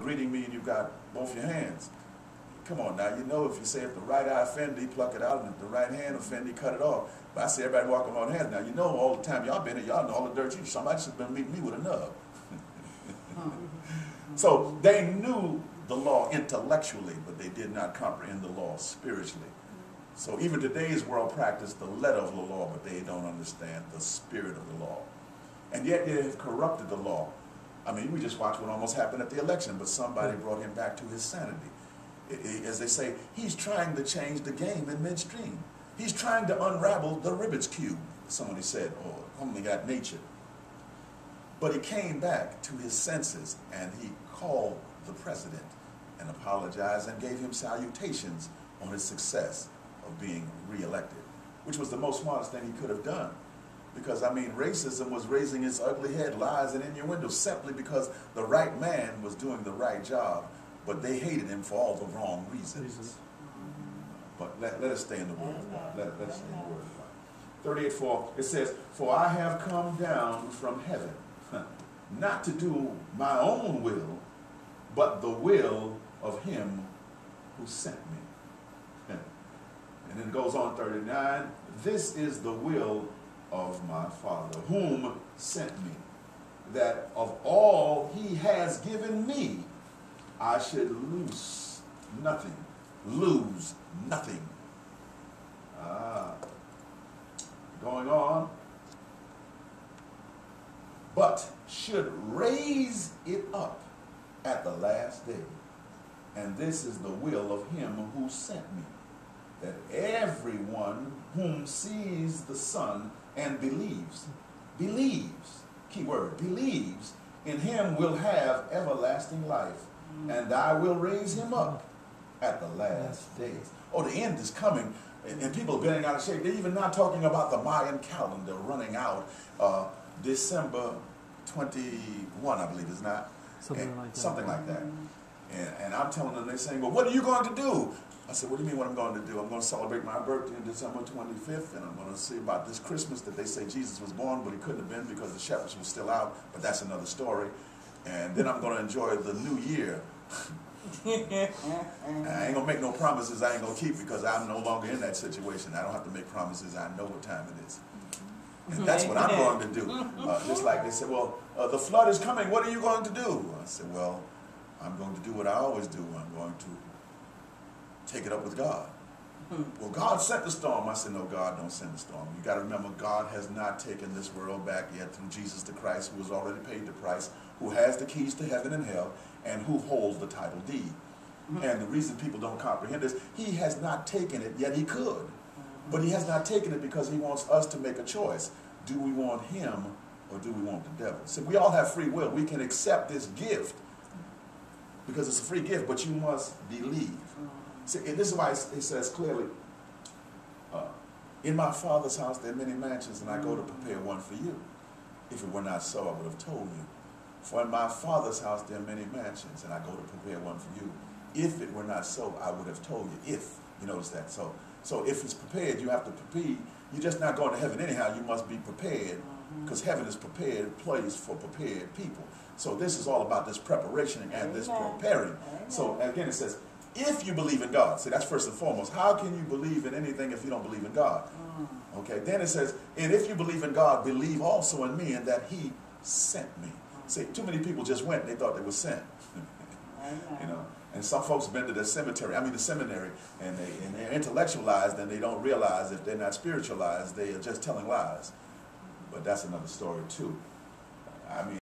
greeting me and you've got both your hands. Come on now, you know if you say if the right eye offend thee, pluck it out, and if the right hand offend thee, cut it off. But I see everybody walking on hands. Now you know all the time y'all been here, y'all know all the dirt you. Somebody should have been meeting me with a nub. So they knew the law intellectually, but they did not comprehend the law spiritually. So even today's world practice the letter of the law, but they don't understand the spirit of the law. And yet they have corrupted the law. I mean, we just watched what almost happened at the election, but somebody brought him back to his sanity. As they say, he's trying to change the game in midstream. He's trying to unravel the Rubik's Cube, somebody said, or only got nature. But he came back to his senses and he called the president and apologized and gave him salutations on his success of being reelected, which was the most smartest thing he could have done. Because, I mean, racism was raising its ugly head, lies and innuendo, simply because the right man was doing the right job, but they hated him for all the wrong reasons. But let us stay in the Word of God. Let us stay in the Word of God. 38:4, it says, "For I have come down from heaven, not to do my own will, but the will of him who sent me." And then it goes on, 39, "This is the will of my Father, whom sent me, that of all he has given me, I should lose nothing. Lose nothing." Going on. "But should raise it up at the last day. And this is the will of him who sent me, that everyone whom sees the Son and believes, key word, believes in him will have everlasting life, and I will raise him up at the last days." Oh, the end is coming, and people are getting out of shape. They're even not talking about the Mayan calendar running out December 21, I believe, is not? Something like that. And I'm telling them, they're saying, "Well, what are you going to do?" I said, "What do you mean what I'm going to do? I'm going to celebrate my birthday on December 25th, and I'm going to see about this Christmas that they say Jesus was born, but he couldn't have been because the shepherds were still out, but that's another story. And then I'm going to enjoy the new year." And I ain't going to make no promises I ain't going to keep, because I'm no longer in that situation. I don't have to make promises. I know what time it is. And that's what I'm going to do. Just like they said, "Well, the flood is coming. What are you going to do?" I said, "Well, I'm going to do what I always do. I'm going to take it up with God." "Well, God sent the storm." I said, "No, God don't send the storm. You got to remember, God has not taken this world back yet through Jesus the Christ, who has already paid the price, who has the keys to heaven and hell, and who holds the title deed." And the reason people don't comprehend this, he has not taken it, yet he could. But he has not taken it because he wants us to make a choice. Do we want him or do we want the devil? So we all have free will. We can accept this gift because it's a free gift, but you must believe. See, and this is why it says clearly, "In my Father's house there are many mansions, and I go to prepare one for you. If it were not so, I would have told you. For in my Father's house there are many mansions, and I go to prepare one for you. If it were not so, I would have told you." If, you notice that. So if it's prepared, you have to prepare. You're just not going to heaven anyhow. You must be prepared, because heaven is prepared place for prepared people. So this is all about this preparation and this preparing. So again, it says, if you believe in God. See, that's first and foremost. How can you believe in anything if you don't believe in God? Okay, then it says, "And if you believe in God, believe also in me, and that he sent me." See, too many people just went and they thought they were sent. You know, and some folks have been to the seminary, and they're intellectualized, and they don't realize if they're not spiritualized, they are just telling lies. But that's another story too. I mean,